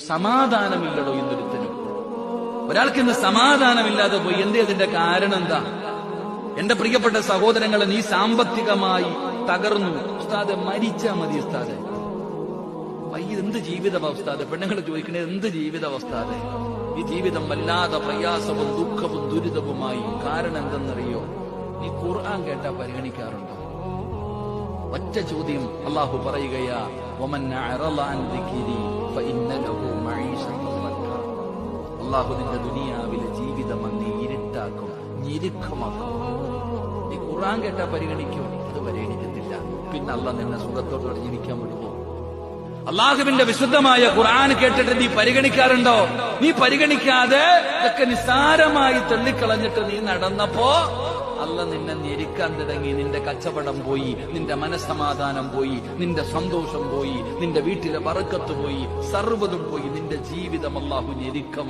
സമാധാനമില്ലടോ ഇന്നൊരുത്തനും. ഒരാൾക്ക് ഇന്ന് സമാധാനമില്ലാതെ പോയി. അതിന്റെ കാരണം എന്താ? എന്റെ പ്രിയപ്പെട്ട സഹോദരങ്ങളെ, നീ സാമ്പത്തികമായി തകർന്നു. ഉസ്താദെ, മരിച്ചാ മതി ഉസ്താദെ. എന്ത് ജീവിതാവസ്ഥാതെ? പെണ്ണുങ്ങൾ ചോദിക്കണേ, എന്ത് ജീവിതാവസ്ഥാതെ? ഈ ജീവിതം വല്ലാതെ പ്രയാസവും ദുഃഖവും ദുരിതവുമായി. കാരണം എന്തെന്നറിയോ? നീ ഖുർആൻ കേട്ടാ പരിഗണിക്കാറുണ്ടോ? ഒറ്റ ചോദ്യം. അള്ളാഹു പറയുകയാ, അള്ളാഹു നിന്റെ ദുനിയാവിലെ ജീവിതം അങ്ങ് ഇരുട്ടാക്കും, ഞെരുക്കമാക്കും. നീ ഖുർആൻ കേട്ടാ പരിഗണിക്കും? അത് പരിഗണിക്കത്തില്ല. പിന്നെ അള്ളാഹ് നിന്നെ സുഖത്തോടെ ജീവിക്കാൻ വിടുമോ? അള്ളാഹുവിന്റെ വിശുദ്ധമായ ഖുർആൻ കേട്ടിട്ട് നീ പരിഗണിക്കാറുണ്ടോ? നീ പരിഗണിക്കാതെ ഇതൊക്കെ നിസ്സാരമായി തള്ളിക്കളഞ്ഞിട്ട് നീ നടന്നപ്പോ അള്ളാഹ് നിന്നെ ഞെരുക്കാൻ തുടങ്ങി. നിന്റെ കച്ചവടം പോയി, നിന്റെ മനസ്സമാധാനം പോയി, നിന്റെ സന്തോഷം പോയി, നിന്റെ വീട്ടിലെ ബറക്കത്ത് പോയി, സർവ്വതും പോയി. നിന്റെ ജീവിതം അള്ളാഹു ഞെരുക്കം